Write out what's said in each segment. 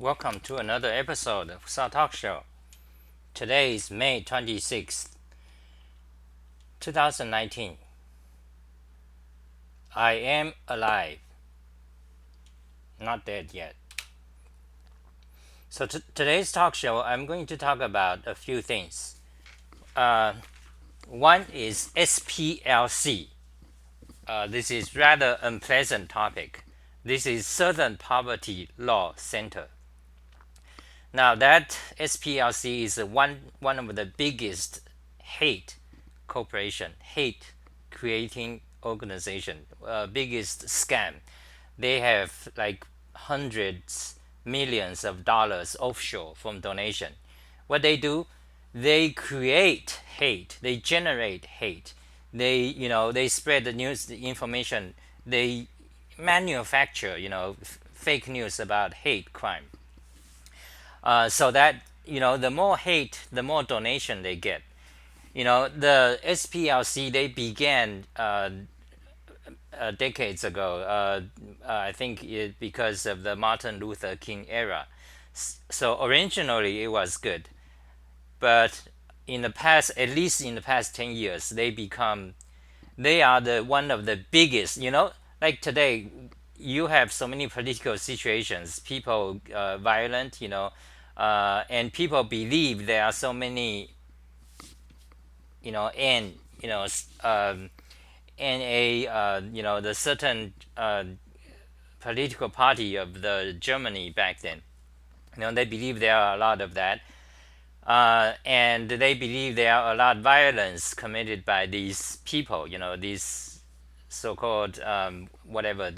welcome to another episode of Sa Talk Show. Today is May 26th, 2019. I am alive, not dead yet. So, today's talk show, I'm going to talk about a few things. One is SPLC. This is rather unpleasant topic. This is Southern Poverty Law Center. Now that SPLC is one of the biggest hate creating organization, biggest scam. They have like hundreds millions of dollars offshore from donation. What they do, they create hate, they generate hate, they spread the news, the information, they manufacture fake news about hate crime, so that the more hate, the more donation they get. The SPLC, they began decades ago. I think because of the Martin Luther King era. So originally it was good, but in the past, at least in the past 10 years, they are the one of the biggest. Like today, you have so many political situations, people violent, and people believe there are so many, and the certain political party of the Germany back then. They believe there are a lot of that, and they believe there are a lot of violence committed by these people. These so-called whatever.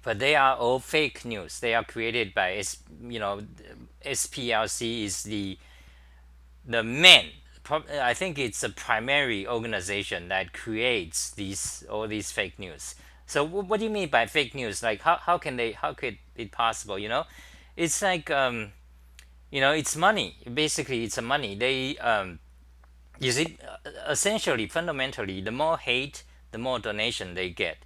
But they are all fake news. They are created by SPLC is the main. I think it's a primary organization that creates all these fake news. So what do you mean by fake news? Like how could it possible? It's like it's money. Basically, it's a money. They you see, essentially, fundamentally, the more hate, the more donation they get.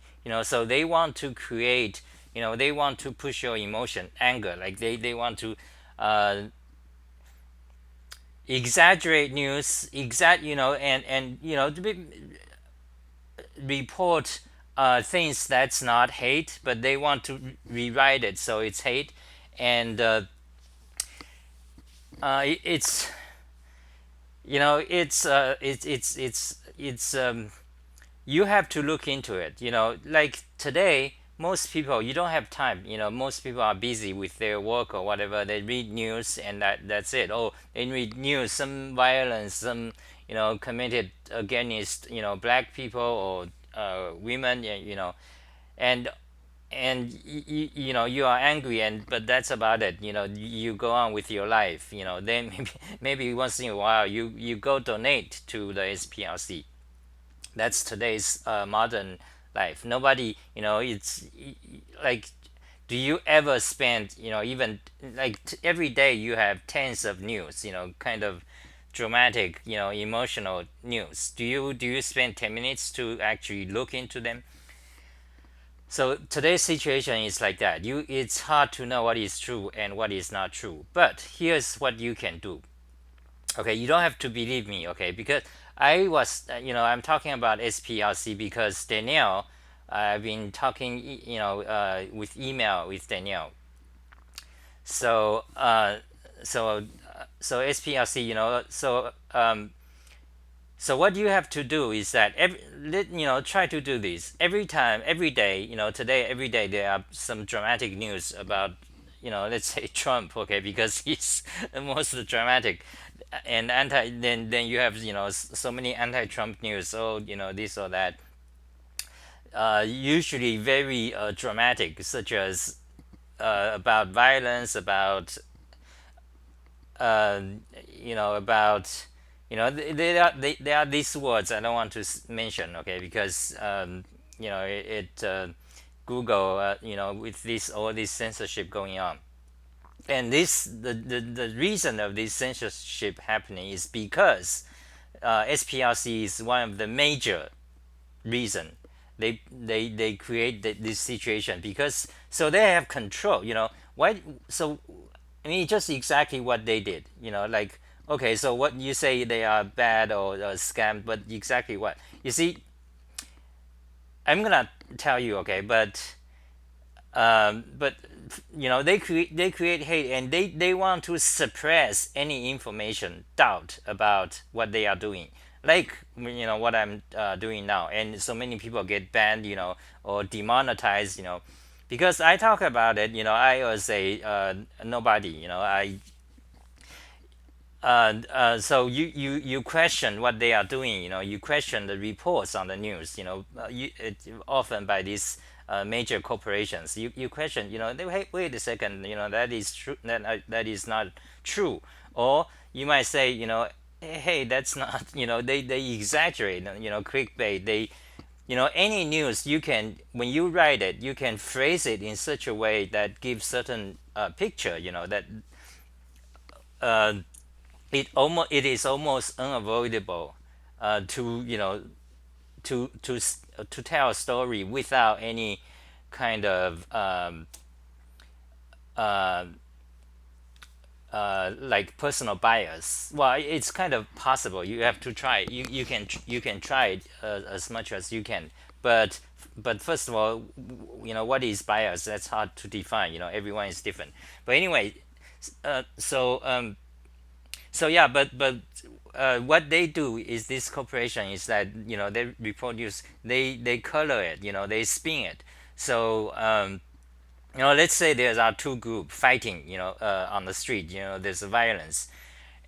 So they want to create. They want to push your emotion, anger. Like they want to exaggerate news, to report things that's not hate, but they want to rewrite it so it's hate, and it's you have to look into it. Like today, most people, you don't have time. Most people are busy with their work or whatever. They read news and that's it. Oh, they read news, some violence, some committed against black people or women. And you are angry, but that's about it. You go on with your life. Then maybe once in a while you go donate to the SPLC. That's today's modern life. Nobody, it's like, do you ever spend, even like every day you have tens of news, kind of dramatic, emotional news. Do you spend 10 minutes to actually look into them? So today's situation is like that. It's hard to know what is true and what is not true. But here's what you can do. Okay, you don't have to believe me, okay? Because I'm talking about SPLC because Danielle, I've been talking, with email with Danielle. So, so SPLC, so what you have to do is that try to do this every time, every day. Today, every day there are some dramatic news about, let's say Trump, okay, because he's the most dramatic, and then you have so many anti-Trump news, this or that, usually very dramatic, such as about violence, about uh, about there are these words I don't want to mention, okay, because Google, with all this censorship going on. And the reason of this censorship happening is because SPLC is one of the major reason They create this situation because so they have control. Why? So I mean, just exactly what they did. Like okay, so what you say they are bad or scammed, but exactly what you see. I'm gonna tell you, okay, but they create hate and they want to suppress any information doubt about what they are doing, like what I'm doing now, and so many people get banned, or demonetized, because I talk about it. I was a nobody. So you question what they are doing. You question the reports on the news. Often by these major corporations. You question. Hey, wait a second. That is true. That is not true. Or you might say, hey, that's not. They exaggerate. Clickbait. Any news you can, when you write it, you can phrase it in such a way that gives certain picture. That uh, it is almost unavoidable to to tell a story without any kind of uh, like personal bias. Well, it's kind of possible. You have to try. You can try it as much as you can, but first of all, what is bias? That's hard to define. Everyone is different. But anyway, so yeah, but what they do is this corporation is that they reproduce, they color it, they spin it. So let's say there are two groups fighting, on the street. There's violence,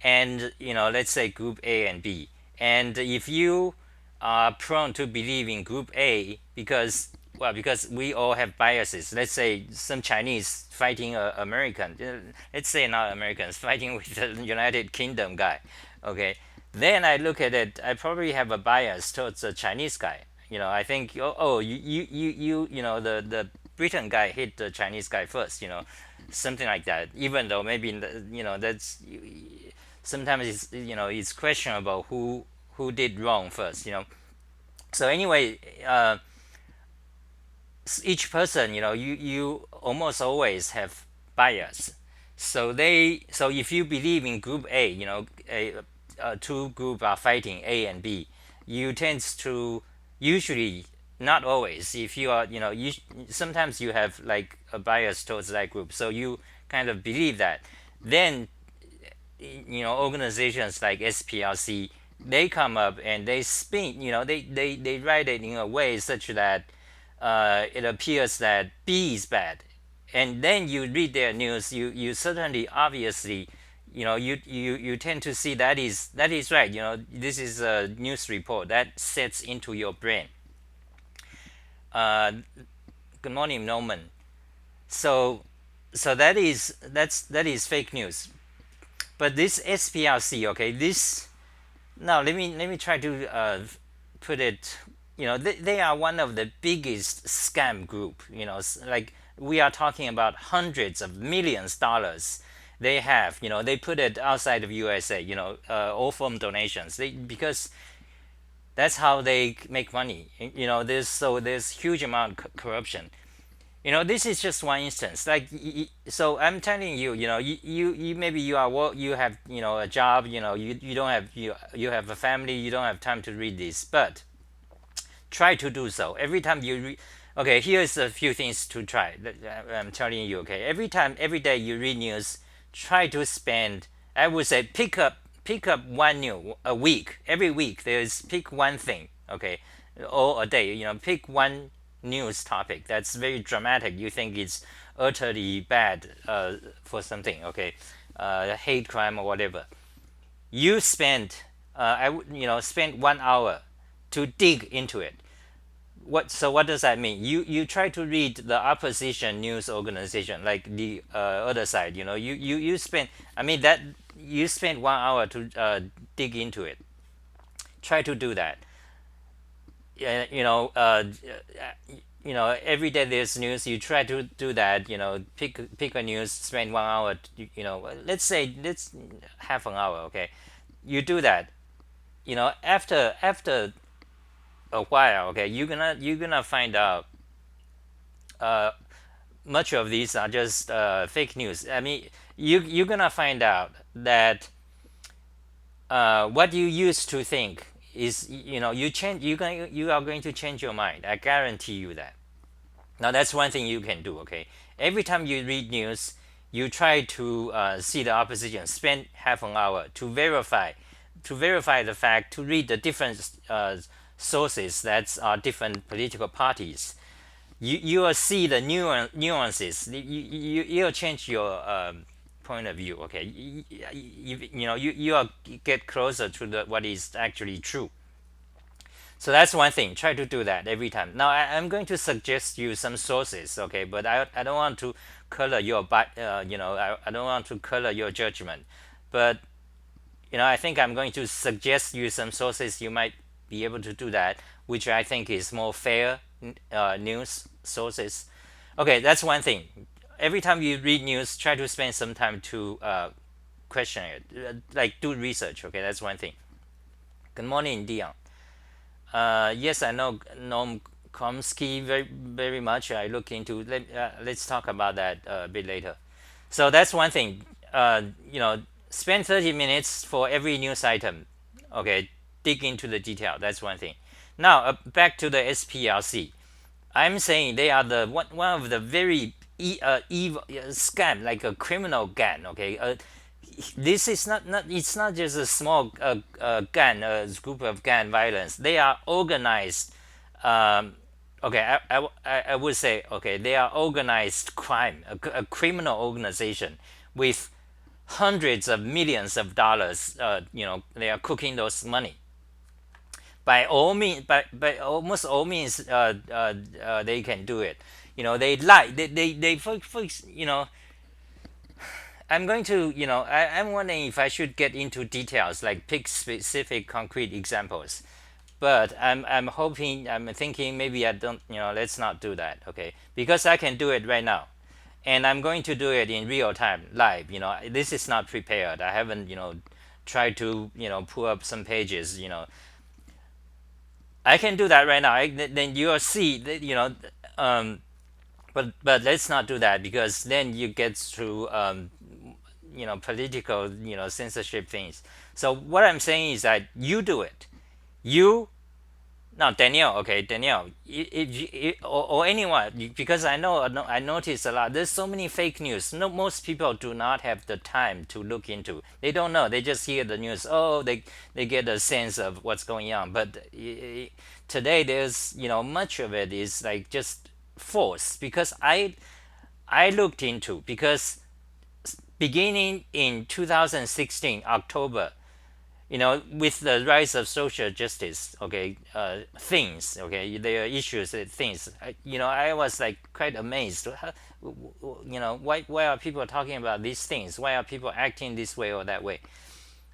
and let's say group A and B. And if you are prone to believe in group A because, well, because we all have biases. Let's say some Chinese fighting a American, let's say not Americans, fighting with the United Kingdom guy. Okay, then I look at it, I probably have a bias towards the Chinese guy. I think, oh, the Britain guy hit the Chinese guy first. Something like that. Even though maybe that's sometimes it's questionable who did wrong first. So anyway, each person, you almost always have bias. So if you believe in group A, two group are fighting, A and B, you tend to, usually, not always, if you are, sometimes you have like a bias towards that group, so you kind of believe that. Then organizations like SPLC, they come up and they spin, they write it in a way such that it appears that B is bad, and then you read their news, you certainly, obviously, you tend to see that is right. This is a news report that sets into your brain. uh, Good morning, Norman. So that is fake news. But this SPLC, okay, this, now let me try to put it. They are one of the biggest scam group. Like, we are talking about hundreds of millions dollars. They have, they put it outside of USA. All from donations. Because that's how they make money. There's huge amount of corruption. This is just one instance. Like, so I'm telling you, you maybe you are you have, a job, you don't have, you have a family, you don't have time to read this, but try to do so every time you read. Okay, here's a few things to try that I'm telling you. Okay, every day you read news, try to spend, I would say, pick up one new a week. Every week there's, pick one thing. Okay, or a day, pick one news topic that's very dramatic, you think it's utterly bad, for something. Okay, hate crime or whatever. You spend, I would, spend 1 hour to dig into it. What does that mean? You try to read the opposition news organization, like the other side. You spend, I mean, that you spend 1 hour to dig into it. Try to do that. Yeah, every day there's news. You try to do that. Pick a news, spend 1 hour. Let's half an hour. Okay, you do that. After a while, okay, you're gonna find out much of these are just fake news. I mean, you're gonna find out that what you used to think is, you are going to change your mind. I guarantee you that. Now that's one thing you can do. Okay, every time you read news, you try to see the opposition. Spend half an hour to verify the fact, to read the different sources that are different political parties. You will see the nuances. You'll change your point of view. Okay, you will get closer to what is actually true. So that's one thing. Try to do that every time. Now I'm going to suggest you some sources, okay? But I don't want to color I don't want to color your judgment. But I think I'm going to suggest you some sources. You might be able to do that, which I think is more fair news sources. Okay, that's one thing. Every time you read news, try to spend some time to question it, like do research. Okay, that's one thing. Good morning, Dion. Yes, I know Noam Chomsky very much. I look into. Let's talk about that a bit later. So that's one thing. Spend 30 minutes for every news item. Okay, dig into the detail. That's one thing. Now back to the SPLC. I'm saying they are one of the very evil scam, like a criminal gang. Okay, this is not it's not just a small gang, a group of gang violence. They are organized. Okay, I would say, okay, they are organized crime, a criminal organization with hundreds of millions of dollars. They are cooking those money by all means, by almost all means. They can do it. They lie. They I'm going to, I'm wondering if I should get into details, like pick specific concrete examples. But I'm thinking maybe I don't, let's not do that, okay? Because I can do it right now. And I'm going to do it in real time, live. This is not prepared. I haven't, tried to, pull up some pages. I can do that right now. Then you'll see that, but let's not do that, because then you get to political censorship things. So what I'm saying is that you do it. You Now Danielle, okay, Danielle, or anyone, because I notice a lot. There's so many fake news. No, most people do not have the time to look into. They don't know. They just hear the news. Oh, they get a sense of what's going on. But today there's much of it is like just false, because I looked into, because beginning in 2016 October, with the rise of social justice, okay, things, okay, there are issues, things, I was like quite amazed. Why are people talking about these things? Why are people acting this way or that way?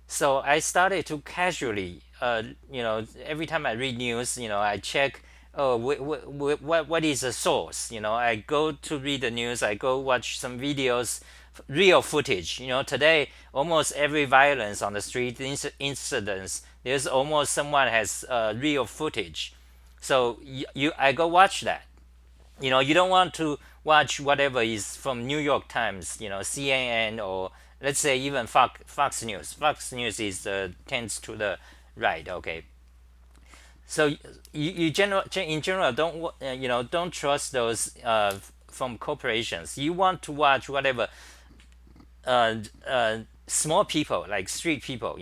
So I started to casually, every time I read news, I check, oh, what is the source? I go to read the news, I go watch some videos, real footage. Today almost every violence on the street incidents, there's almost someone has real footage. So I go watch that. You don't want to watch whatever is from New York Times, CNN, or let's say even Fox News. Fox News is tends to the right, okay. So in general don't trust those from corporations. You want to watch whatever small people, like street people.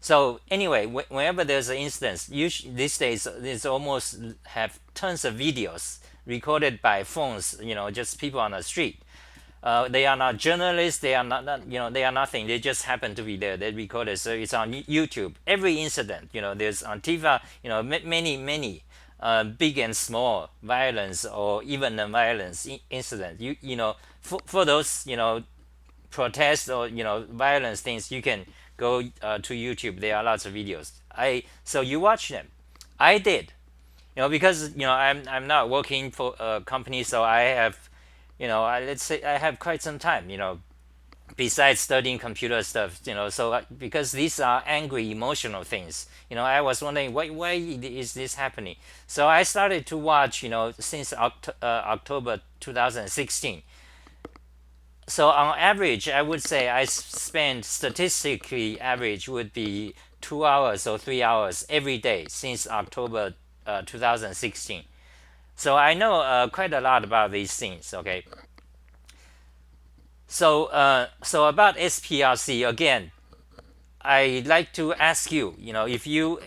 So anyway, whenever there's an instance, these days there's almost have tons of videos recorded by phones. Just people on the street. They are not journalists. They are not they are nothing. They just happen to be there. They record it, so it's on YouTube. Every incident, there's Antifa. Many big and small violence or even non-violence incident. For those protests or violence things, you can go to YouTube. There are lots of videos. So you watch them. I did, because I'm not working for a company, so I have, let's say I have quite some time, besides studying computer stuff, so because these are angry emotional things, I was wondering why is this happening. So I started to watch, since October 2016. So on average, I would say I spend, statistically average would be 2 hours or 3 hours every day since October 2016. So I know quite a lot about these things. Okay, so about SPRC again, I like to ask you, if you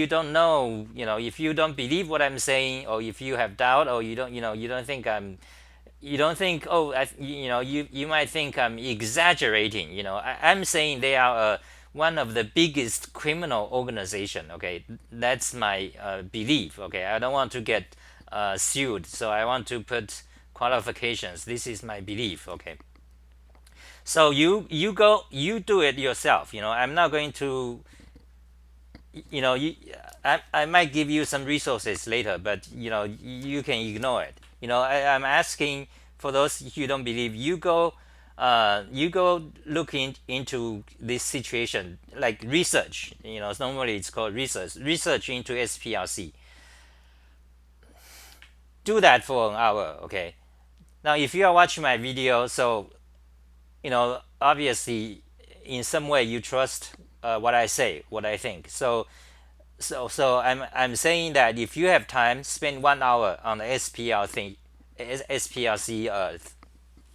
don't know, if you don't believe what I'm saying, or if you have doubt, or you don't think you don't think, oh, you might think I'm exaggerating. I'm saying they are one of the biggest criminal organization. Okay, that's my belief. Okay, I don't want to get sued, so I want to put qualifications. This is my belief. Okay, so you do it yourself. I'm not going to, you know you I might give you some resources later, but you can ignore it. I'm asking for those you don't believe, you go look into this situation, like research. Normally it's called research into SPRC. Do that for an hour. Okay, now if you are watching my video, so obviously in some way you trust what I say, what I think. So I'm saying that if you have time, spend 1 hour on the SPRC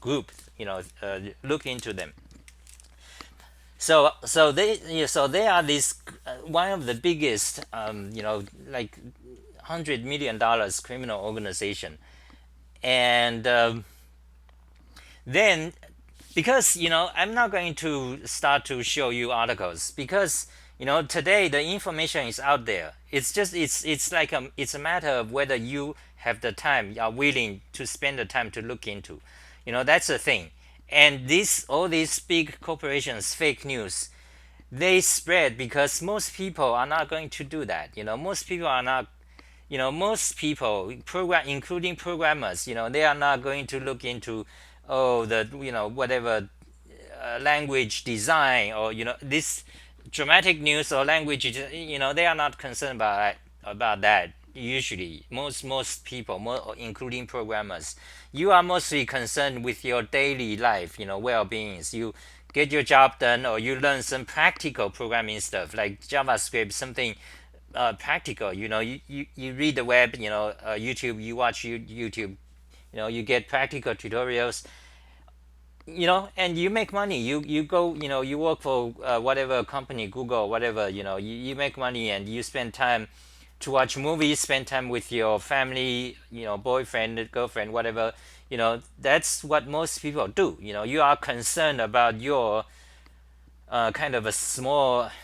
group. Look into them. So they are this one of the biggest, like $100 million criminal organization. And then, because I'm not going to start to show you articles, because today the information is out there. It's like it's a matter of whether you have the time, are willing to spend the time to look into. That's the thing. And all these big corporations, fake news, they spread because most people are not going to do that. Most people are not, most people, including programmers, they are not going to look into, oh, the whatever language design, or this dramatic news or language. They are not concerned about that. Usually, most people, including programmers, you are mostly concerned with your daily life, well-beings. You get your job done, or you learn some practical programming stuff like JavaScript, something practical. You read the web, YouTube, you watch YouTube, you get practical tutorials, and you make money. You go, you work for whatever company, Google, whatever. You make money, and you spend time to watch movies, spend time with your family, boyfriend, girlfriend, whatever. That's what most people do. You are concerned about your kind of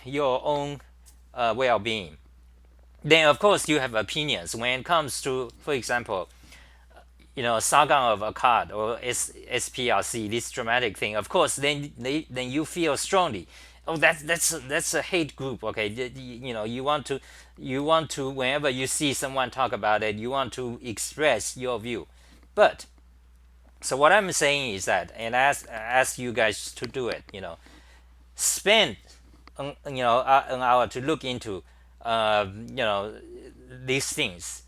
your own well-being. Then of course you have opinions when it comes to, for example, Saga of Akkad or SPRC, this dramatic thing. Of course, then you feel strongly, oh, that's a hate group. Okay, you want to whenever you see someone talk about it, you want to express your view. But so what I'm saying is that, and ask you guys to do it. Spend an hour to look into these things.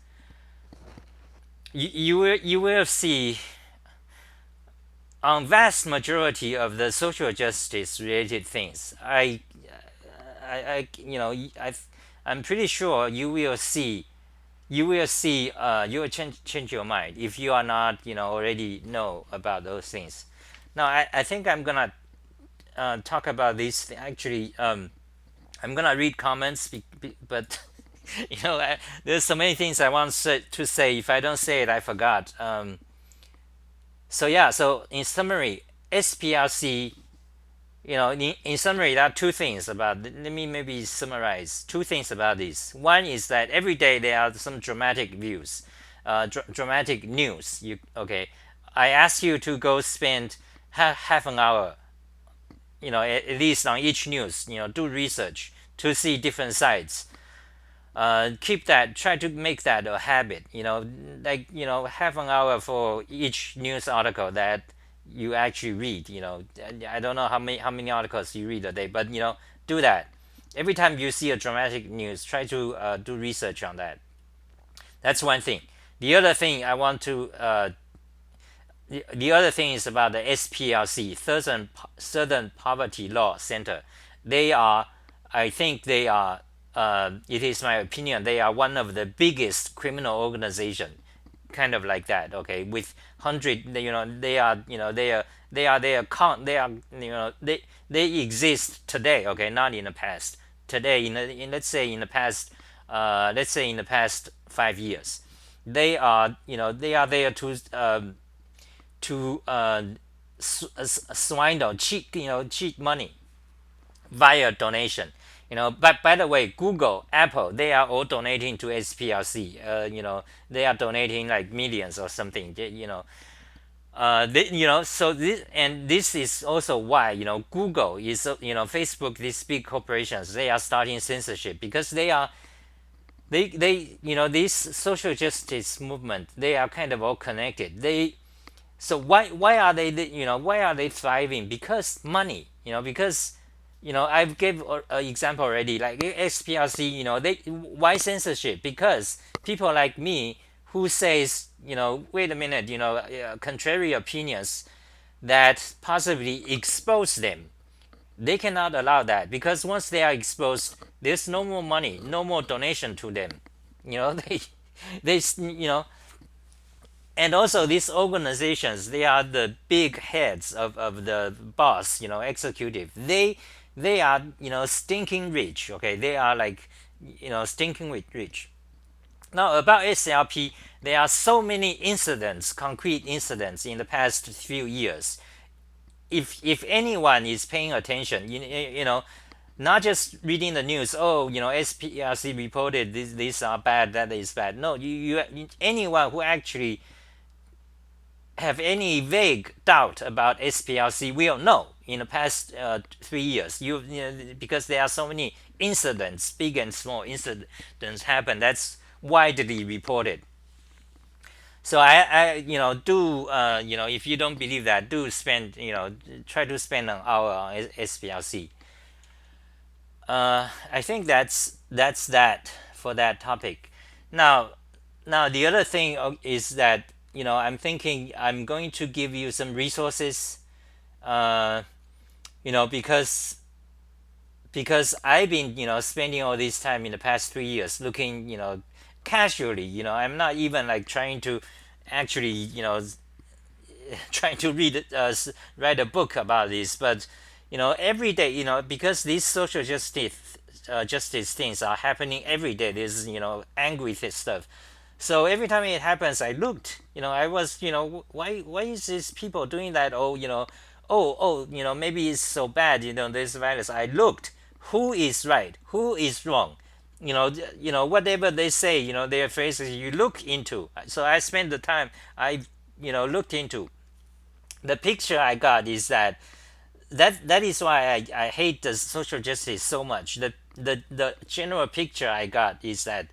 You will see on vast majority of the social justice related things. I'm pretty sure you will change your mind if you are not already know about those things. Now I think I'm gonna talk about this actually. I'm gonna read comments, but there's so many things I want to say. If I don't say it, I forgot. So in summary, SPRC, in summary, there are two things about. Let me maybe summarize two things about this. One is that every day there are some dramatic views, dramatic news. Okay? I ask you to go spend half an hour, at least on each news. Do research to see different sides. Try to make that a habit. Like half an hour for each news article that you actually read. I don't know how many articles you read a day, but do that. Every time you see a dramatic news, try to do research on that. That's one thing. The other thing I want to the other thing is about the SPLC, Southern Poverty Law Center. They are, I think they are. It is my opinion. They are one of the biggest criminal organization, kind of like that. Okay, with hundred. They are. They are count. They are. They exist today. Okay, not in the past. Today, let's say in the past. Let's say in the past 5 years, they are. They are there to swindle, cheat money via donation. But by the way, Google, Apple, they are all donating to SPLC. They are donating like millions or something. So this is also why Google is Facebook, these big corporations, they are starting censorship because they this social justice movement, they are kind of all connected. So why are they thriving? Because money. Because I've gave an example already, like SPRC. They why censorship? Because people like me who says wait a minute, contrary opinions that possibly expose them, they cannot allow that, because once they are exposed, there's no more money, no more donation to them. They and also these organizations, they are the big heads of the boss, executive. They are stinking rich. Okay, they are like stinking rich. Now about SLP, there are so many incidents, concrete incidents in the past few years. If anyone is paying attention, not just reading the news. Oh, SPRC reported these are bad, that is bad. No, anyone who actually have any vague doubt about SPLC will know in the past 3 years. Because there are so many incidents, big and small incidents happen. That's widely reported. So I do if you don't believe that, do spend try to spend an hour on SPLC. I think that's that for that topic. Now, the other thing is that I'm thinking I'm going to give you some resources. Because I've been spending all this time in the past 3 years looking casually. I'm not even like trying to actually trying to write a book about this, but every day, because these social justice things are happening every day. There's angry stuff. So every time it happens, I looked. I was why is this people doing that? Oh, maybe it's so bad. This virus. I looked. Who is right? Who is wrong? Whatever they say. Their phrases. You look into. So I spent the time. I looked into. The picture I got is that is why I hate the social justice so much. The general picture I got is that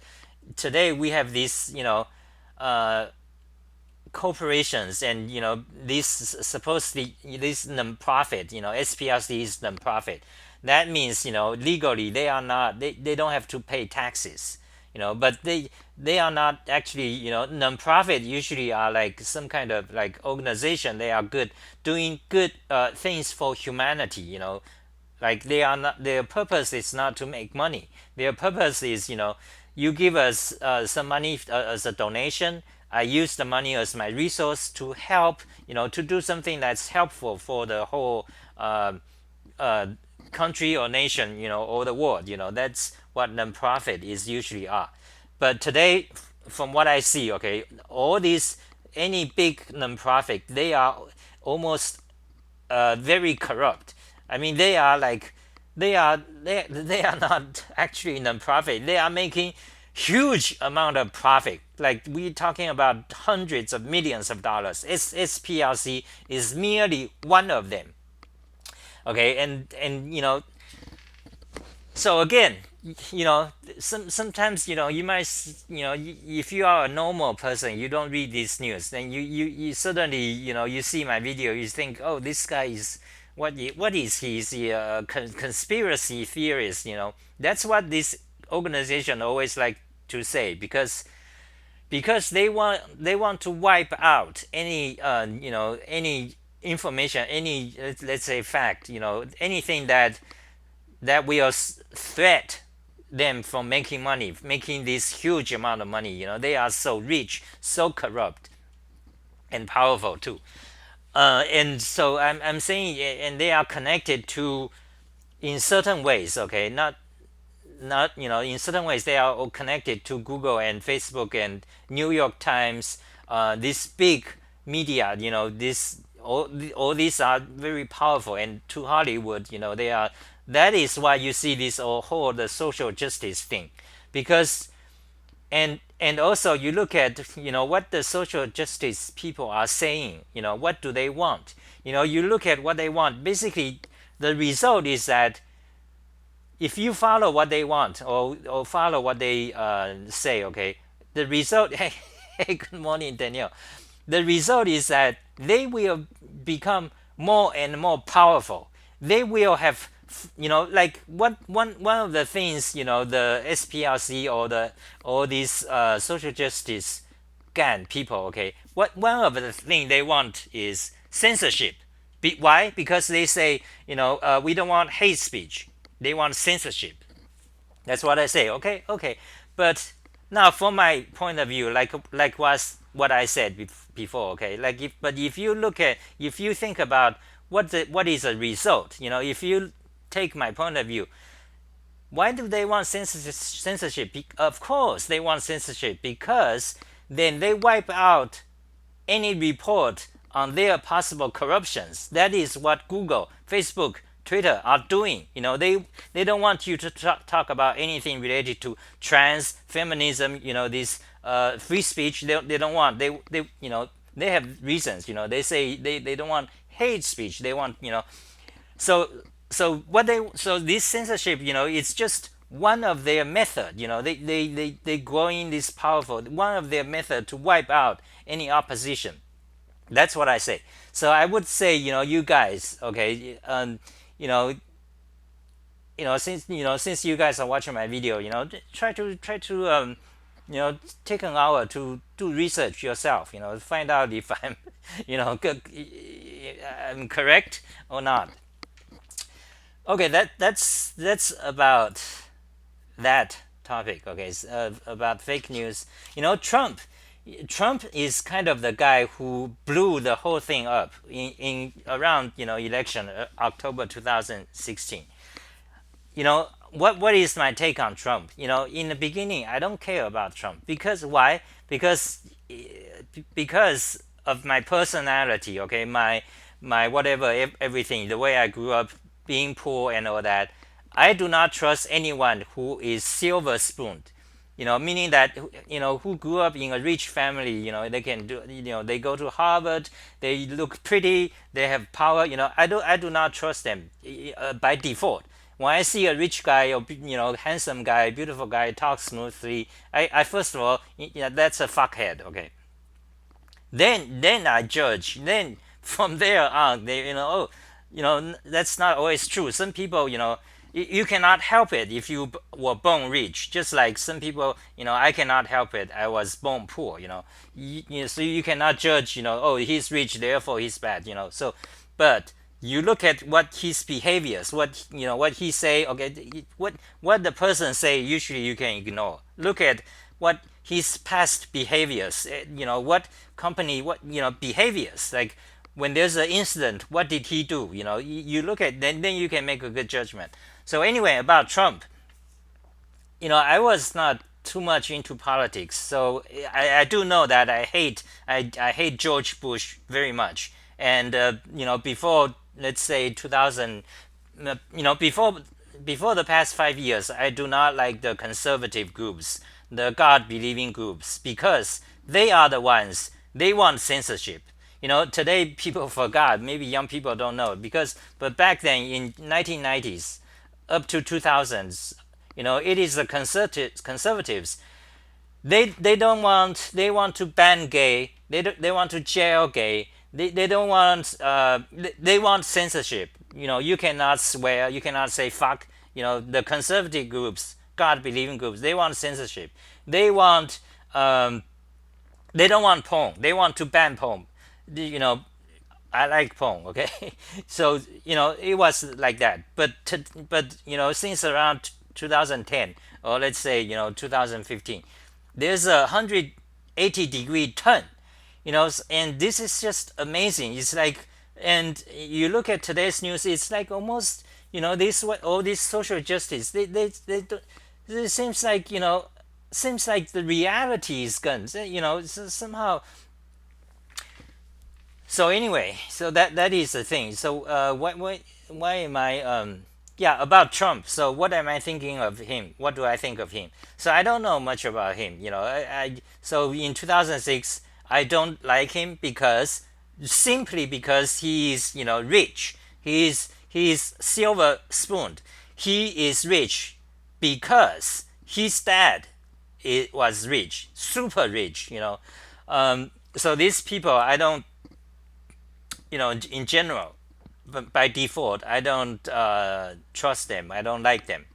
today we have these uh, corporations, and these supposedly this non-profit, SPLC is non-profit. That means legally they don't have to pay taxes. But they are not actually. Non-profit usually are like some kind of like organization. They are good, doing good things for humanity. Like they are not, their purpose is not to make money. Their purpose is you give us some money as a donation. I use the money as my resource to help, to do something that's helpful for the whole uh, country or nation, or the world. That's what non-profit is usually are. But today, from what I see, okay, all these, any big non-profit, they are almost very corrupt. I mean, they are like, they are not actually non-profit. They are making huge amount of profit. Like we're talking about hundreds of millions of dollars. SPLC is merely one of them. Okay, and So again, sometimes you might if you are a normal person, you don't read this news, then you suddenly you see my video, you think, oh, this guy is what is he? Is he a conspiracy theorist? That's what this organization always like to say, because they want to wipe out any any information, any let's say fact, anything that will threat them from making money, making this huge amount of money. They are so rich, so corrupt, and powerful too. And so I'm saying, and they are connected to, in certain ways, okay, not in certain ways they are all connected to Google and Facebook and New York Times, this big media. This all these are very powerful, and to Hollywood, they are. That is why you see this whole the social justice thing, because and also you look at what the social justice people are saying. What do they want? You look at what they want. Basically, the result is that if you follow what they want, or follow what they say, okay, the result. Hey, good morning, Daniel. The result is that they will become more and more powerful. They will have, like what one of the things, the SPLC, or the all these social justice GAN people, okay, what one of the thing they want is censorship. Why? Because they say, we don't want hate speech. They want censorship. That's what I say. Okay, okay. But now, from my point of view, like was what I said before. Okay, like if you look at, if you think about what is a result, if you take my point of view, why do they want censorship? Of course, they want censorship because then they wipe out any report on their possible corruptions. That is what Google, Facebook, Twitter are doing. They don't want you to talk about anything related to trans, feminism, this free speech. They don't want. They have reasons. They say they don't want hate speech. They want. So so this censorship, it's just one of their method. They growing this powerful, one of their method to wipe out any opposition. That's what I say. So I would say, you guys, okay, since you guys are watching my video, try to take an hour to do research yourself. Find out if I'm, I'm correct or not. Okay, that's about that topic. Okay, about fake news. Trump is kind of the guy who blew the whole thing up in around election, October 2016. What is my take on Trump? In the beginning, I don't care about Trump. Because why? Because of my personality. Okay, my whatever, everything, the way I grew up, being poor and all that. I do not trust anyone who is silver spooned. Meaning that, who grew up in a rich family. They can do, they go to Harvard, they look pretty, they have power. I do not trust them by default. When I see a rich guy, or handsome guy, beautiful guy, talk smoothly, I first of all, that's a fuckhead. Okay, then I judge. Then from there on, that's not always true. Some people, you cannot help it if you were born rich. Just like some people, I cannot help it, I was born poor. So you cannot judge. Oh, he's rich, therefore he's bad. So, but you look at what his behaviors, what he say. Okay, what the person say, usually you can ignore. Look at what his past behaviors. What company, what behaviors, like when there's an incident, what did he do? You look at, then you can make a good judgment. So anyway, about Trump, I was not too much into politics, so I do know that I hate George Bush very much. And before, let's say 2000, before the past 5 years, I do not like the conservative groups, the God believing groups, because they are the ones, they want censorship. Today people forgot, maybe young people don't know, but back then in 1990s, up to 2000s, it is the conservatives. They don't want, they want to ban gay, they want to jail gay, they don't want they want censorship. You cannot swear, you cannot say fuck. The conservative groups, god believing groups, they want censorship. They want they don't want porn, they want to ban porn. you know I like porn, okay? So it was like that. But since around 2010, or let's say 2015, there's a 180-degree turn. And this is just amazing. It's like, and you look at today's news, it's like almost, this, what all this social justice, they do, it seems like the reality is gone. Somehow. So anyway, so that is the thing. So why am I yeah, about Trump? So what am I thinking of him? What do I think of him? So I don't know much about him. So in 2006, I don't like him because, simply because he is rich. He is silver spooned. He is rich because his dad, it was rich, super rich. So these people, I don't, in general, but by default, I don't trust them. I don't like them.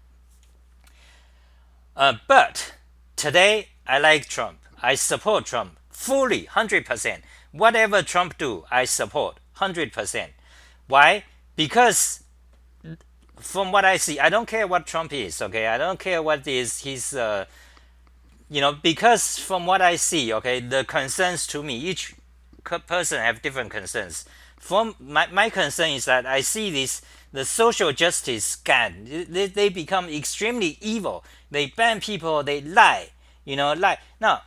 But today, I like Trump. I support Trump fully, 100%. Whatever Trump do, I support 100%. Why? Because from what I see, I don't care what Trump is. Okay, I don't care what is his. Because from what I see, okay, the concerns to me, each person have different concerns. From my concern is that I see this, the social justice scam. They become extremely evil. They ban people. They lie. Lie. Now,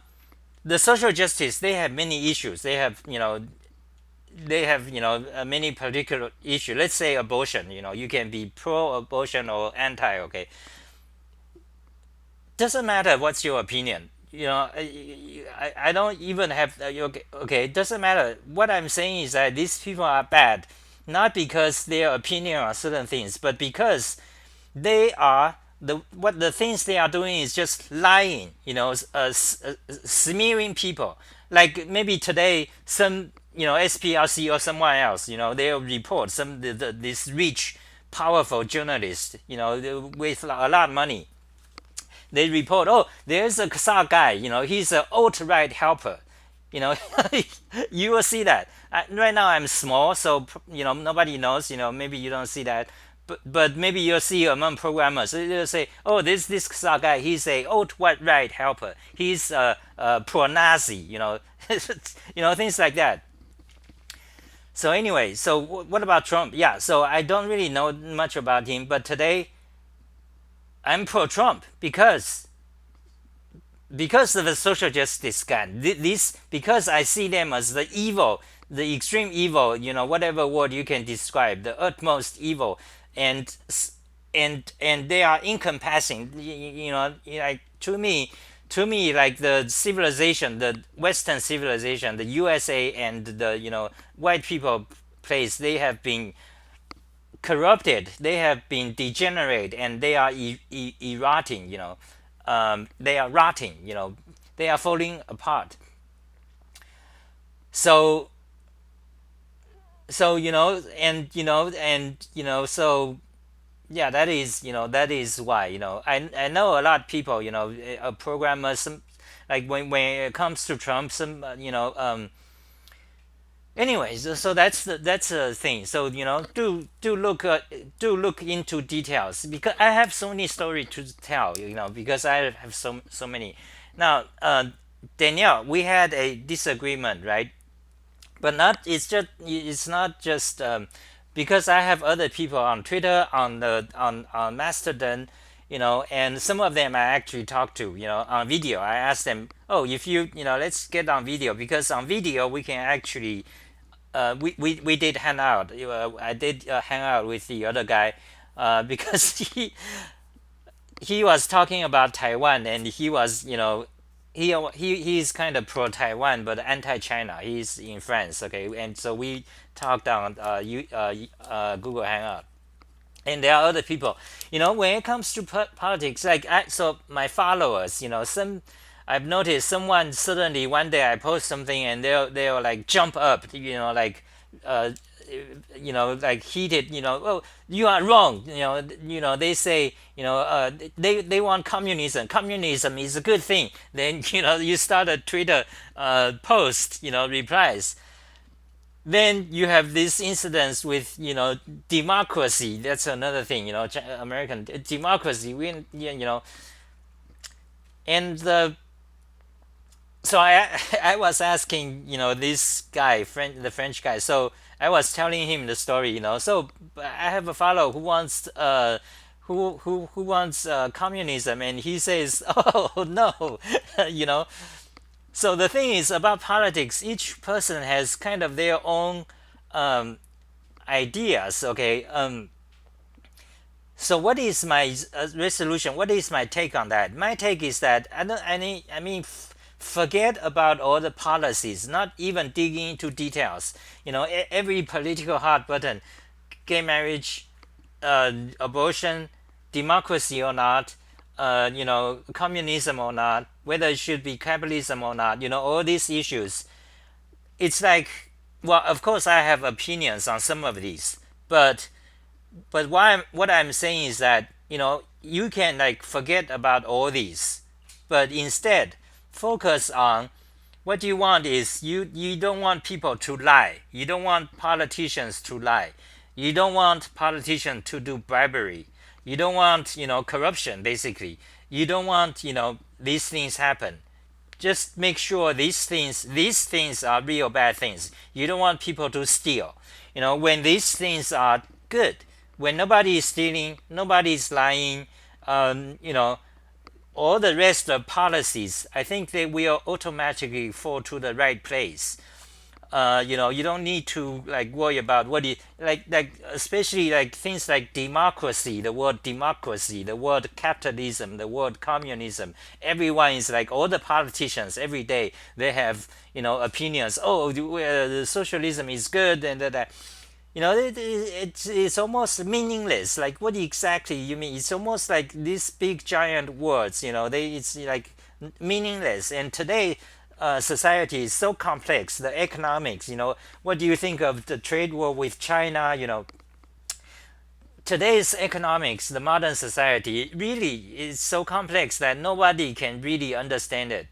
the social justice, they have many issues. They have many particular issues. Let's say abortion. You can be pro-abortion or anti. Okay, doesn't matter what's your opinion. I don't even have okay, it doesn't matter. What I'm saying is that these people are bad, not because their opinion on certain things, but because they are the things they are doing is just lying. Smearing people. Like maybe today, some SPLC or someone else, they'll report this rich, powerful journalist, with a lot of money. They report, oh, there's a Kazakh guy, he's an alt-right helper. you know you will see that. Right now I'm small, so nobody knows. Maybe you don't see that, but maybe you'll see among programmers. They'll say, oh, this Kazakh guy, he's a alt-right helper, he's pro-Nazi. Things like that. So anyway, so what about Trump? Yeah, so I don't really know much about him, but today I'm pro-Trump because of the social justice scam. This, because I see them as the evil, the extreme evil. Whatever word you can describe, the utmost evil, and and they are encompassing. Like to me, like the civilization, the Western civilization, the USA and the white people place, they have been corrupted, they have been degenerate, and they are rotting. They are rotting. They are falling apart. So so yeah, that is why. I know a lot of people. Programmers. Some, like when it comes to Trump, some anyways, so that's the thing. So do look into details, because I have so many stories to tell. Because I have so many. Now, Danielle, we had a disagreement, right? But not it's not just because I have other people on Twitter, on Mastodon, and some of them I actually talk to, on video. I ask them, oh, if let's get on video, because on video we can actually we did hang out. I did hang out with the other guy because he was talking about Taiwan, and he was he's kind of pro Taiwan but anti China. He's in France, okay, and so we talked on Google Hangout. and there are other people. When it comes to politics, like so my followers, I've noticed someone suddenly one day I post something and they'll like jump up, like uh, like heated, oh, you are wrong, they say, they want communism. Communism is a good thing. Then you start a Twitter post, replies. Then you have this incidents with democracy. That's another thing, American democracy. And so I was asking this guy, the French guy. So I was telling him the story. So I have a fellow who wants who wants communism, and he says, oh no, you know. So the thing is about politics. Each person has kind of their own um, ideas. Okay. So what is my resolution? What is my take on that? My take is that I don't. I mean, forget about all the policies. Not even digging into details. Every political hot button, gay marriage, abortion, democracy or not, communism or not, whether it should be capitalism or not. All these issues. It's like, well, of course, I have opinions on some of these, but what I'm saying is that you can like forget about all these, but instead focus on what you want is you don't want people to lie. You don't want politicians to lie. You don't want politicians to do bribery. You don't want corruption basically. You don't want these things happen. Just make sure these things are real bad things. You don't want people to steal. When these things are good, when nobody is stealing, nobody is lying, all the rest of policies, I think they will automatically fall to the right place. You don't need to like worry about what you like especially like things like democracy, the word democracy, the word capitalism, the word communism. Everyone is like all the politicians every day they have opinions. Oh, the socialism is good and that. It's almost meaningless. Like what exactly you mean? It's almost like these big giant words. It's like meaningless. And today, society is so complex. The economics. What do you think of the trade war with China? Today's economics, the modern society, really is so complex that nobody can really understand it.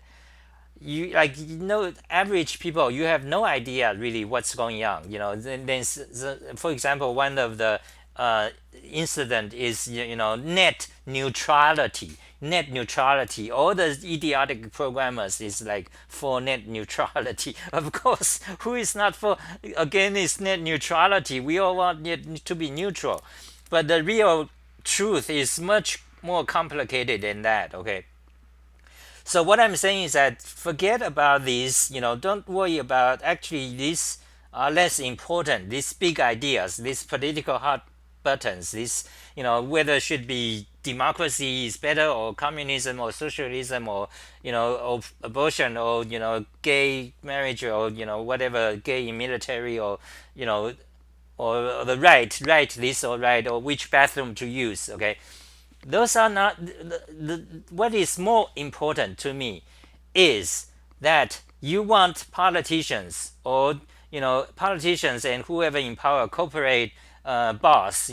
You like average people, you have no idea really what's going on. Then for example, one of the incident is net neutrality. All the idiotic programmers is like for net neutrality. Of course, who is not for against net neutrality? We all want it to be neutral, but the real truth is much more complicated than that. Okay. So what I'm saying is that forget about these, don't worry about actually these are less important, these big ideas, these political hot buttons, this, whether it should be democracy is better or communism or socialism or, or abortion or, gay marriage or, whatever, gay military or, or the right this or right or which bathroom to use. Okay. Those are not what is more important to me is that you want politicians or politicians and whoever in power, corporate boss,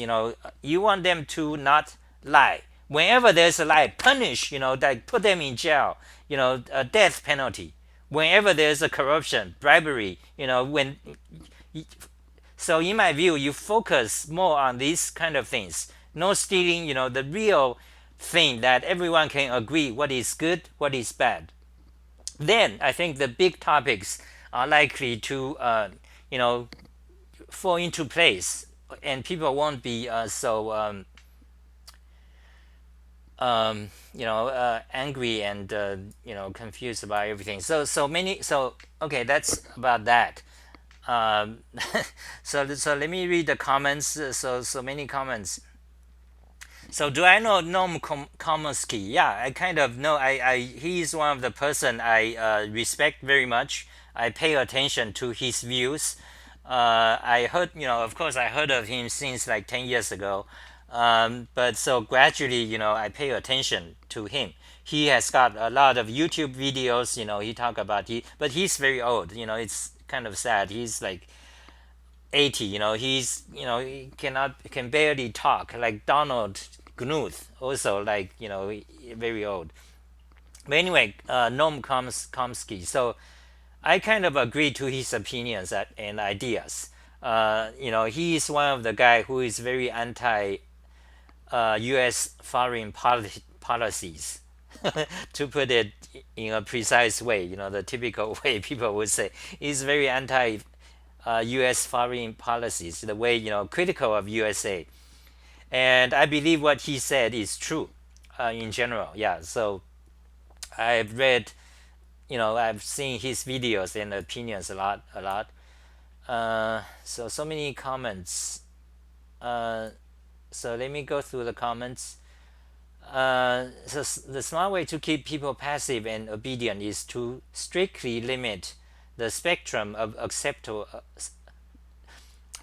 you want them to not lie. Whenever there's a lie, punish, like put them in jail, a death penalty. Whenever there's a corruption, bribery, when so in my view, you focus more on these kind of things. No stealing, the real thing that everyone can agree what is good, what is bad. Then I think the big topics are likely to, fall into place, and people won't be so, angry and confused about everything. So okay, that's about that. Um, so let me read the comments. So many comments. So do I know Noam Chomsky? Yeah, I kind of know. He is one of the person I respect very much. I pay attention to his views. I heard, of course, I heard of him since like 10 years ago. But so gradually, I pay attention to him. He has got a lot of YouTube videos. He talk about but he's very old. It's kind of sad. He's like 80. He can barely talk. Like Donald Knuth, also like very old. But anyway, Noam Chomsky. So I kind of agree to his opinions and ideas. He is one of the guy who is very anti U.S. foreign policies, to put it in a precise way. The typical way people would say is very anti U.S. foreign policies. The way critical of USA, and I believe what he said is true in general. Yeah. So I've read, I've seen his videos and opinions a lot. So many comments. So let me go through the comments. So the smart way to keep people passive and obedient is to strictly limit the spectrum of acceptable.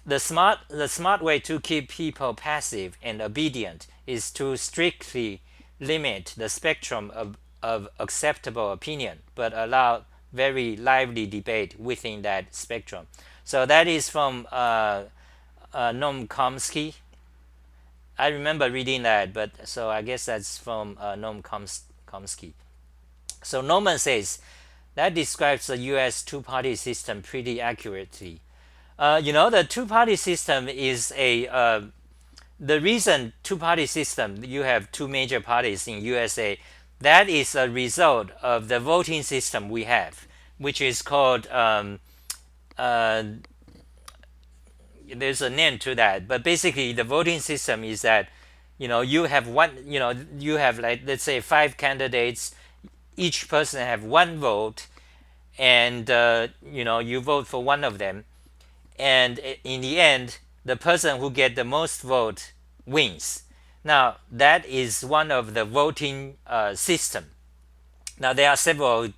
The smart way to keep people passive and obedient is to strictly limit the spectrum of acceptable opinion, but allow very lively debate within that spectrum. So that is from Noam Chomsky. I remember reading that, but so I guess that's from Noam Chomsky. So Norman says that describes the U.S. two-party system pretty accurately. The two-party system is the reason two-party system, you have two major parties in USA. That is a result of the voting system we have, which is called there's a name to that, but basically the voting system is that you have you have, like, let's say, five candidates. Each person have one vote, and you vote for one of them, and in the end the person who get the most vote wins. Now that is one of the voting system. Now there are several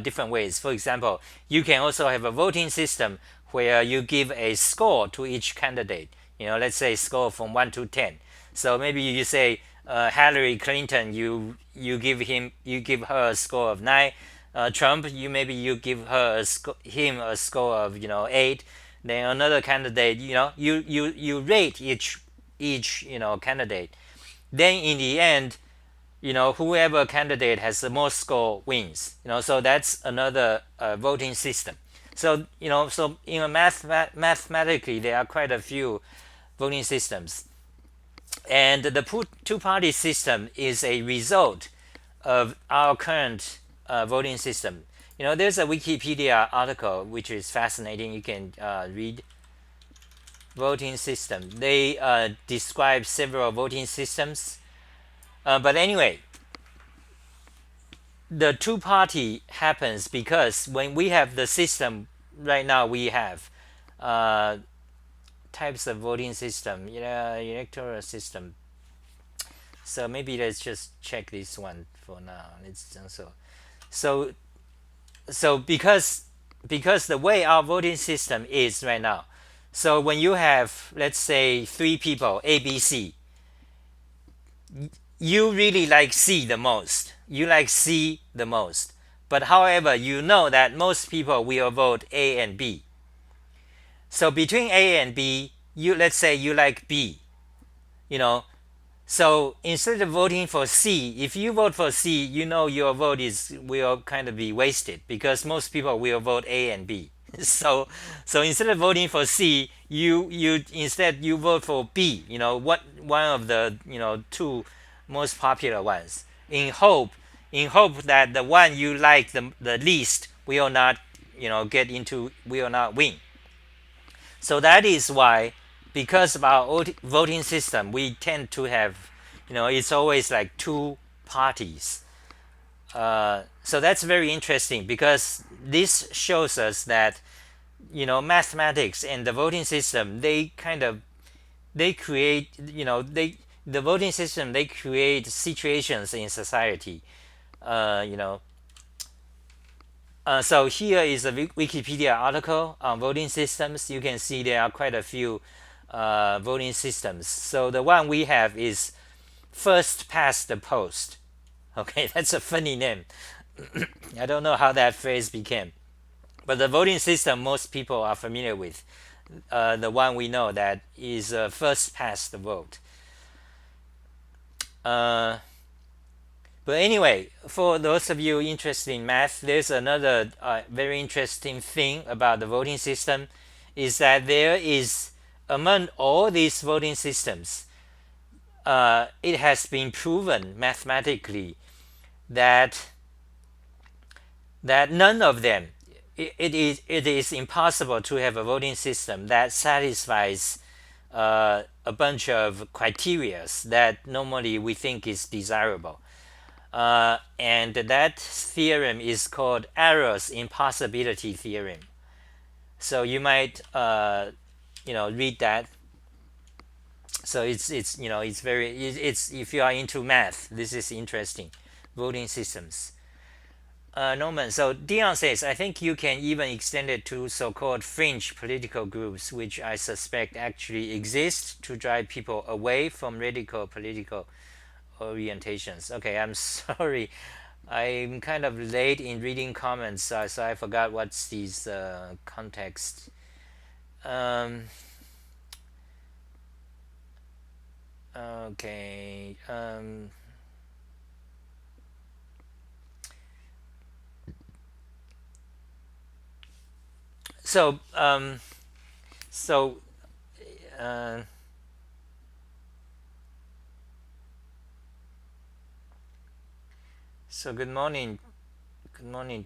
different ways. For example, you can also have a voting system where you give a score to each candidate. Let's say score from 1 to 10. So maybe you say Hillary Clinton, you give her a score of 9. Trump, you give him a score of 8. Then another candidate, you rate each candidate. Then in the end, whoever candidate has the most score wins. So that's another voting system. So mathematically there are quite a few voting systems, and the two-party system is a result of our current voting system. There's a Wikipedia article which is fascinating. You can read voting system. They describe several voting systems. But anyway, the two-party happens because when we have the system right now, we have types of voting system, electoral system. So maybe let's just check this one for now. It's also so because the way our voting system is right now. So when you have, let's say, three people, A, B, C, you really like C the most. You like C the most. But however, you know that most people will vote A and B. So between A and B, let's say you like B. So instead of voting for C, if you vote for C, your vote will kind of be wasted because most people will vote A and B. So instead of voting for C, you instead you vote for B. One of the two most popular ones, in hope that the one you like the least will not will not win. So that is why, because of our voting system, we tend to have it's always like two parties. So that's very interesting because this shows us that mathematics and the voting system, they create the voting system, they create situations in society. So here is a Wikipedia article on voting systems. You can see there are quite a few voting systems. So the one we have is first past the post. Okay, that's a funny name. I don't know how that phrase became, but the voting system most people are familiar with, the one we know that is first past the vote. But anyway, for those of you interested in math, there's another very interesting thing about the voting system is that there is, among all these voting systems, it has been proven mathematically that none of them, it is impossible to have a voting system that satisfies a bunch of criteria that normally we think is desirable. And that theorem is called Arrow's impossibility theorem. So you might read that. So it's it's if you are into math, this is interesting. Voting systems. Norman, so Dion says, I think you can even extend it to so-called fringe political groups, which I suspect actually exist to drive people away from radical political orientations. Okay, I'm sorry. I'm kind of late in reading comments, so I forgot what's these context. Okay. So so uh, so good morning,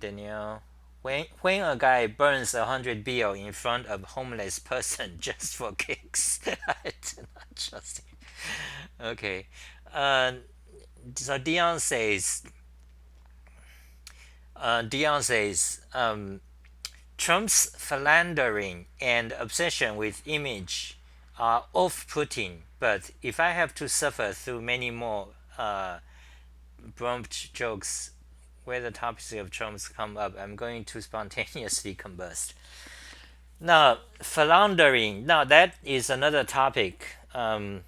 Danielle. When a guy burns 100 bill in front of homeless person just for kicks, I do not trust him. Okay, uh, so Dion says, Trump's philandering and obsession with image are off-putting, but if I have to suffer through many more prompt jokes where the topics of Trump's come up, I'm going to spontaneously combust. Now, philandering. Now, that is another topic. I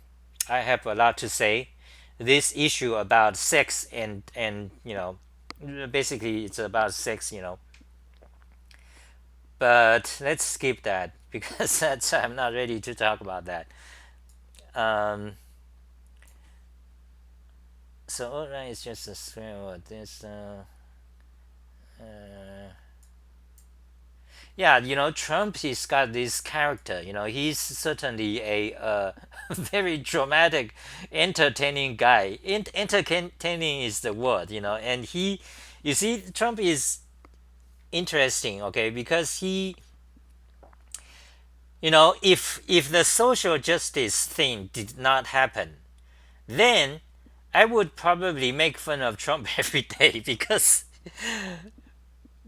have a lot to say. This issue about sex and basically it's about sex. But let's skip that because I'm not ready to talk about that. Um, so alright, it's just a swear word. Yeah, Trump, he's got this character. He's certainly a very dramatic, entertaining guy. Entertaining is the word. And you see, Trump is interesting, okay, because he, if the social justice thing did not happen, then I would probably make fun of Trump every day because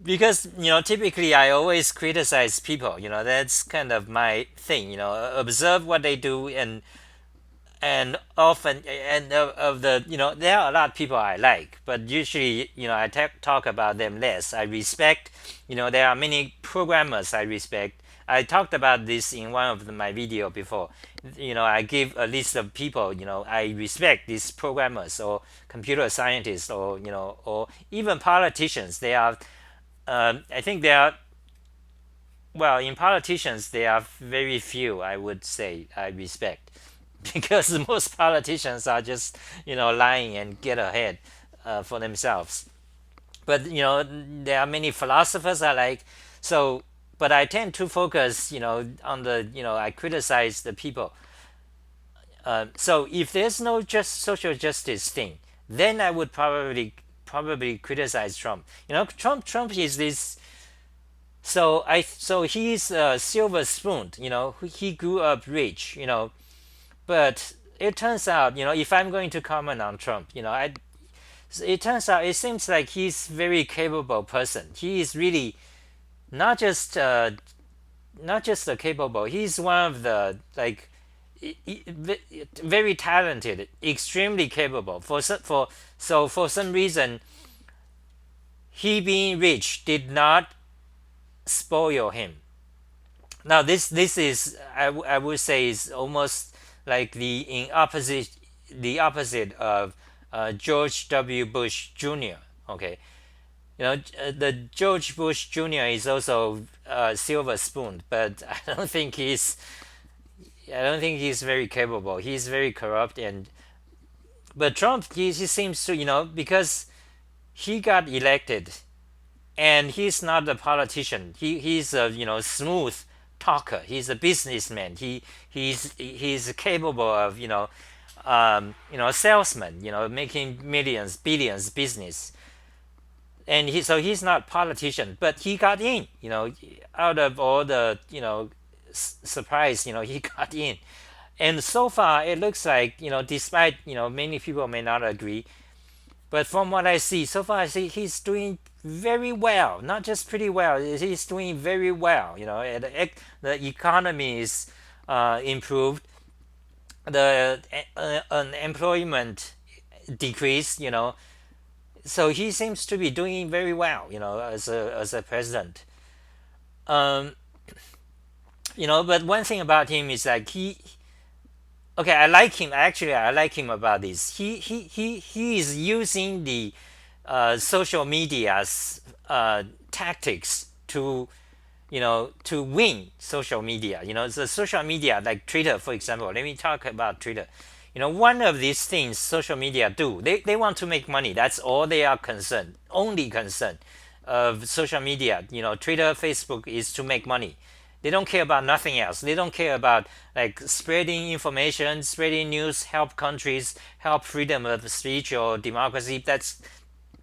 typically I always criticize people. That's kind of my thing. Observe what they do and often and of the there are a lot of people I like, but usually I talk about them less. I respect. There are many programmers I respect. I talked about this in one of my video before. I give a list of people I respect, these programmers or computer scientists or even politicians. They are I think they are, well, in politicians there are very few I would say I respect because most politicians are just lying and get ahead for themselves. But there are many philosophers I like. So but I tend to focus on the I criticize the people. So if there's no just social justice thing, then I would probably criticize Trump. Trump is this. So he's a silver spoon. He grew up rich. But it turns out, if I'm going to comment on Trump, it turns out it seems like he's very capable person. He is really not just a capable. He's one of the very talented, extremely capable. For some reason, he being rich did not spoil him. Now this is I would say is almost like the opposite of George W. Bush Jr. Okay, the George Bush Jr. is also silver spoon, but I don't think he's very capable. He's very corrupt, and but Trump he seems to because he got elected and he's not a politician. He's a smooth talker. He's a businessman. He's capable of salesman. Making millions, billions business. And he's not politician, but he got in. Out of all the surprise, he got in. And so far, it looks like despite many people may not agree, but from what I see, so far I see he's doing very well. Not just pretty well, he's doing very well. The economy is improved, the unemployment decreased. So he seems to be doing very well. As a president. Um, but one thing about him is like okay, I like him. Actually, I like him about this. He is using the social media's tactics to win social media. The social media like Twitter, for example. Let me talk about Twitter. One of these things social media do, they want to make money. That's all they are concerned. Only concern of social media, Twitter, Facebook, is to make money. They don't care about nothing else. They don't care about like spreading information, spreading news, help countries, help freedom of speech or democracy. That's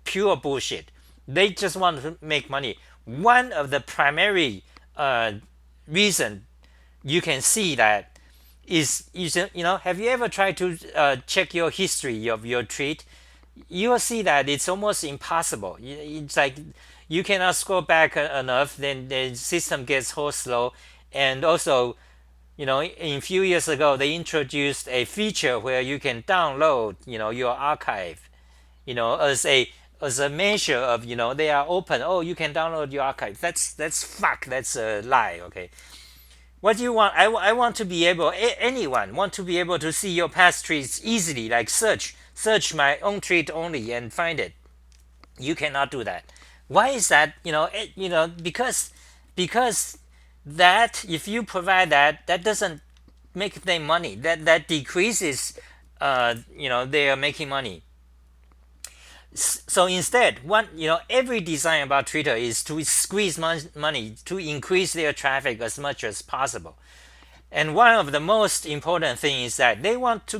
pure bullshit. They just want to make money. One of the primary reason you can see that is have you ever tried to check your history of your tweet? You'll see that it's almost impossible. It's like you cannot scroll back enough, then the system gets whole slow. And also, in few years ago, they introduced a feature where you can download, your archive, as a measure of, they are open. Oh, you can download your archive. That's fuck. That's a lie. Okay. What do you want? I want to be able, anyone want to be able to see your past tweets easily, like search my own tweet only and find it. You cannot do that. Why is that? Because that if you provide that doesn't make them money. That decreases. They are making money. So instead, every design about Twitter is to squeeze money to increase their traffic as much as possible. And one of the most important things is that they want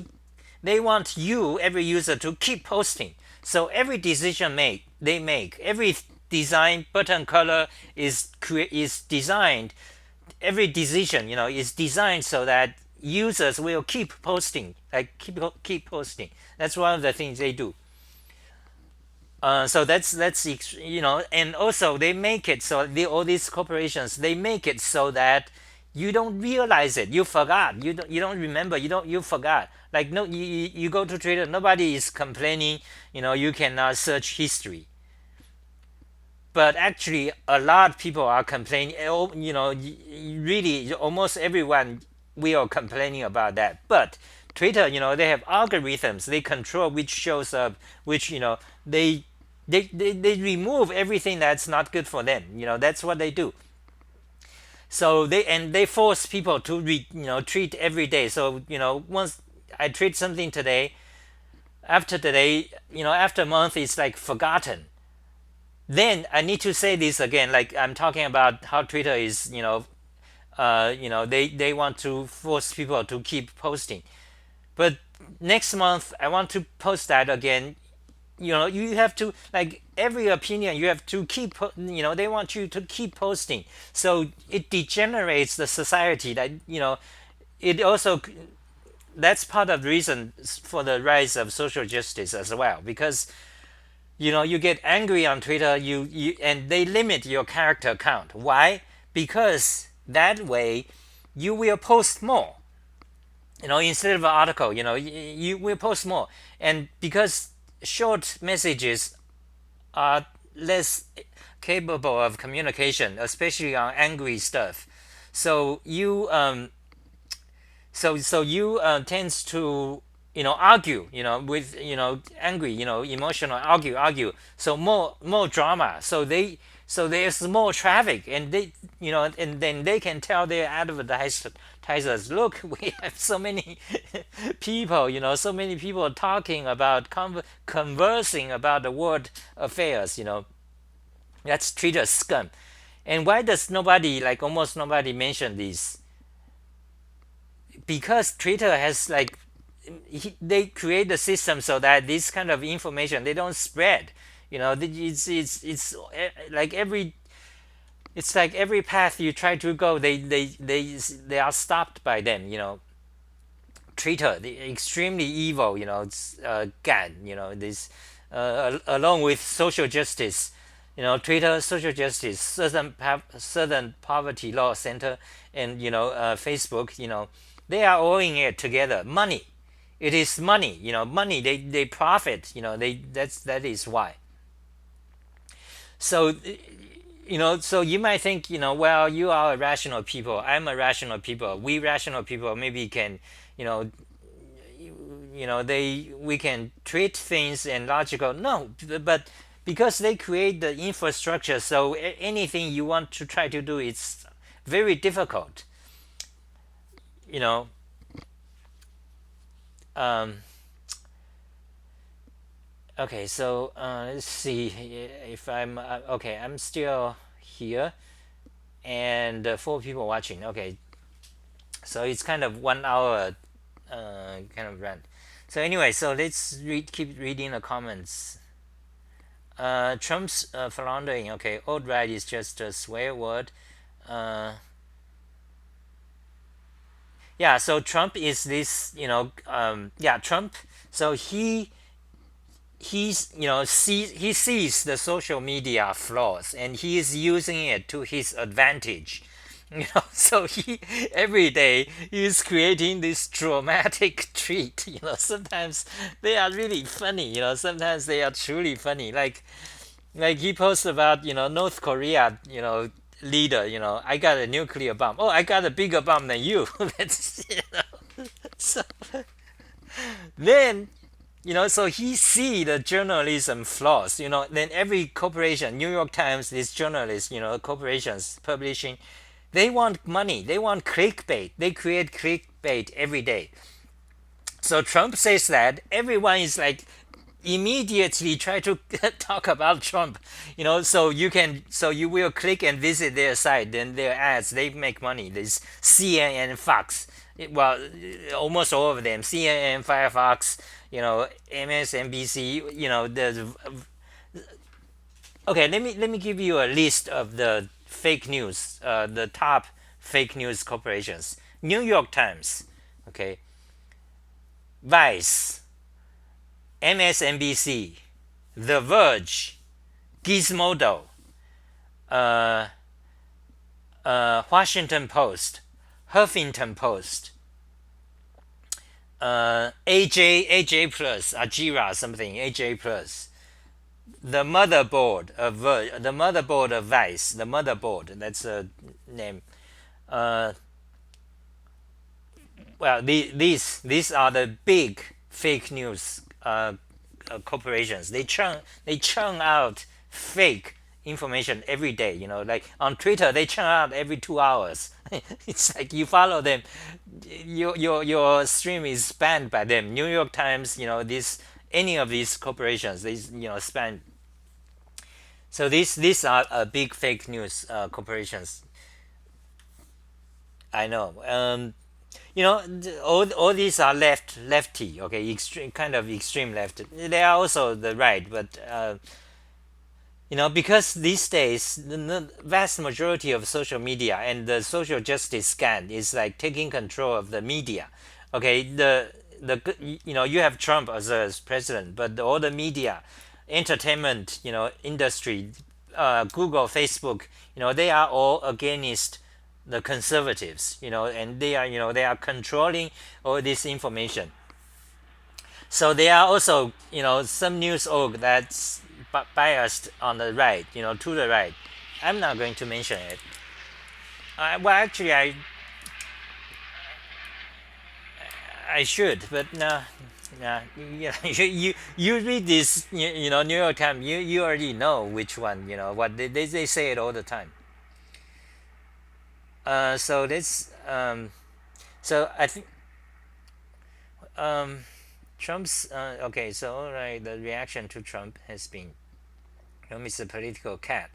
you, every user, to keep posting. So every decision they make, every design button color is designed. Every decision, is designed so that users will keep posting, like keep posting. That's one of the things they do. So that's and also they make it so all these corporations, they make it so that you don't realize it. You forgot. You don't remember. You forgot. Like no, you go to Twitter. Nobody is complaining. You cannot search history. But actually, a lot of people are complaining. Really, almost everyone we are complaining about that. But Twitter, they have algorithms. They control which shows up, which they they remove everything that's not good for them. That's what they do. So they force people to treat every day. So once I treat something today, after today, after a month, it's like forgotten. Then I need to say this again. Like I'm talking about how Twitter is, they want to force people to keep posting. But next month I want to post that again. You have to, like, every opinion you have to keep, they want you to keep posting. So it degenerates the society. That it also, that's part of the reason for the rise of social justice as well, because you get angry on Twitter, and they limit your character count. Why? Because that way you will post more. Instead of an article, you will post more. And because short messages are less capable of communication, especially on angry stuff. So you tends to argue with angry emotional argue, so more drama, so there's more traffic, and and then they can tell their advertisers, look, we have so many people, so many people talking about conversing about the world affairs. That's Twitter scum. And why does nobody, like almost nobody, mention this? Because Twitter has like they create the system so that this kind of information they don't spread. Like every path you try to go, they are stopped by them. Twitter, the extremely evil, God, this along with social justice, Twitter, social justice, Southern Poverty Law Center, and Facebook, they are all in it together. Money, it is money, money. They profit, that is why. So so you might think, well, you are a rational people, I'm a rational people, we rational people maybe can, you know they we can treat things and logical. No, but because they create the infrastructure, so anything you want to try to do, it's very difficult. you know um, okay, so let's see if I'm okay, I'm still here, and four people watching. Okay, so it's kind of 1 hour kind of rant. So anyway, so let's keep reading the comments. Trump's philandering. Okay, alt right is just a swear word. Uh, yeah, so Trump is this, yeah, Trump. So he sees the social media flaws, and he is using it to his advantage. So he every day he is creating this dramatic tweet. Sometimes they are really funny. Sometimes they are truly funny. Like he posts about North Korea, leader. I got a nuclear bomb. Oh, I got a bigger bomb than you. That's so then so he see the journalism flaws. Then every corporation, New York Times, these journalists, corporations publishing, they want money, they want clickbait, they create clickbait every day. So Trump says that everyone is like immediately try to talk about Trump. So you will click and visit their site, then their ads, they make money. This CNN, Fox, well, almost all of them, CNN, Firefox, MSNBC, the okay, let me give you a list of the fake news, the top fake news corporations. New York Times, okay, Vice, MSNBC, The Verge, Gizmodo, uh, Washington Post, Huffington Post, AJ Plus, Ajira something, AJ Plus, the motherboard of Vice, the motherboard, that's a name. Uh, well, these are the big fake news corporations. They churn out fake information every day. Like on Twitter, they churn out every 2 hours. It's like you follow them, your stream is spanned by them. New York Times, this any of these corporations, these span. So these are big fake news corporations. I know. All these are lefty, okay, extreme, kind of extreme left. They are also the right, but because these days the vast majority of social media and the social justice scan is like taking control of the media. Okay, you have Trump as president, but all the media, entertainment, industry, Google, Facebook, they are all against the conservatives, and they are controlling all this information. So there are also, some news org that's biased on the right, to the right. I'm not going to mention it. Well, actually, I should, but no, no. You read this, New York Times. You already know which one. You know what they say it all the time. So this so I think Trump's okay. So all right, the reaction to Trump has been Trump is a political cat.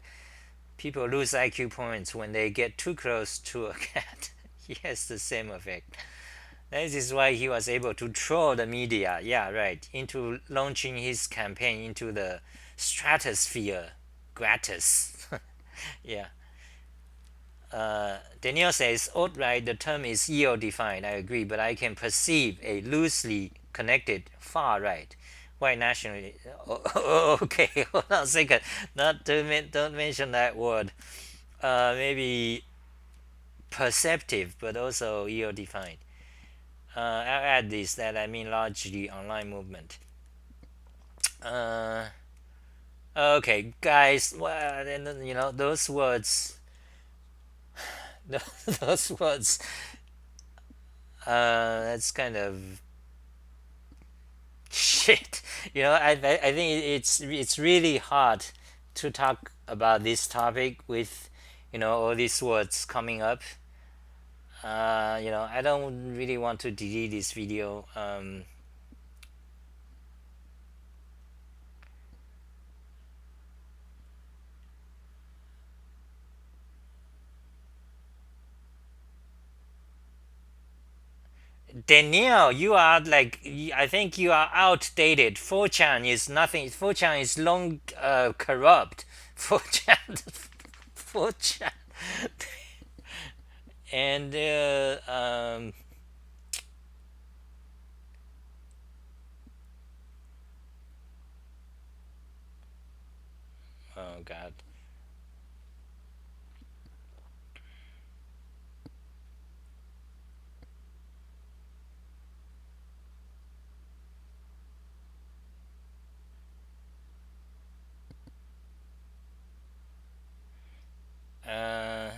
People lose IQ points when they get too close to a cat. He has the same effect. This is why he was able to troll the media, yeah, right, into launching his campaign into the stratosphere gratis. Yeah. Danielle says, alt-right, the term is ill-defined. I agree, but I can perceive a loosely connected far-right, white nationalist. Okay, hold on a second. Not to don't mention that word. Maybe perceptive, but also ill-defined. I'll add this that I mean largely online movement. Uh, okay, guys. Well, those words. Those words. That's kind of shit. I think it's really hard to talk about this topic with all these words coming up. I don't really want to delete this video. Danielle, you are like, I think you are outdated. 4chan is nothing. 4chan is long corrupt. 4chan, 4chan, and oh god. Uh,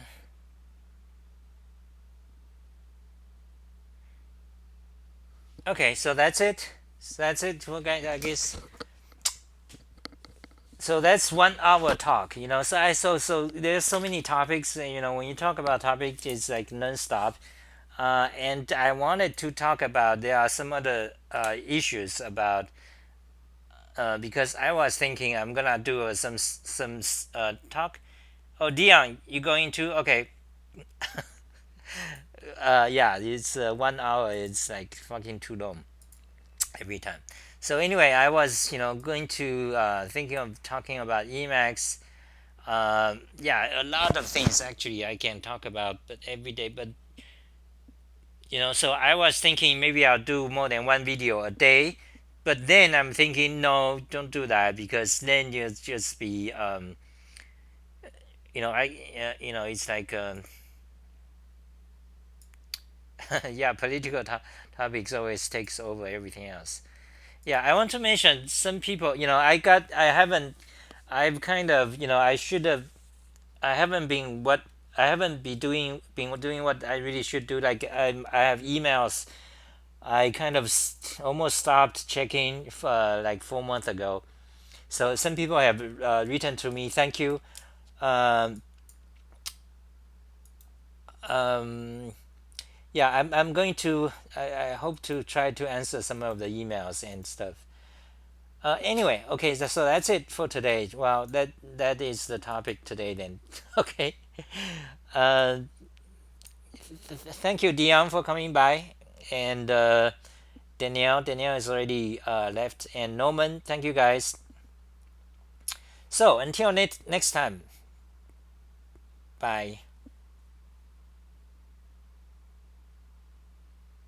okay, so that's it. So that's it, well, guys. I guess so. That's 1 hour talk. So there's so many topics. When you talk about topics, it's like non-stop. And I wanted to talk about there are some other issues about because I was thinking I'm gonna do some talk. Oh, Dion, you going to? Okay. Yeah, it's 1 hour. It's like fucking too long every time. So anyway, I was going to thinking of talking about Emacs. Yeah, a lot of things actually I can talk about, but every day. But so I was thinking maybe I'll do more than one video a day. But then I'm thinking, no, don't do that because then you'll just be, it's like, yeah, political topics always takes over everything else. Yeah, I want to mention some people. I've kind of, I should have, I haven't been what, I haven't been doing what I really should do. Like I have emails. I kind of almost stopped checking like 4 months ago. So some people have written to me, thank you. Um, um, yeah, I'm going to, I hope to try to answer some of the emails and stuff. Anyway, okay, so that's it for today. Well, that is the topic today then. Okay. Uh, Thank you, Dion, for coming by, and Danielle is already left, and Norman. Thank you, guys. So until next time, bye.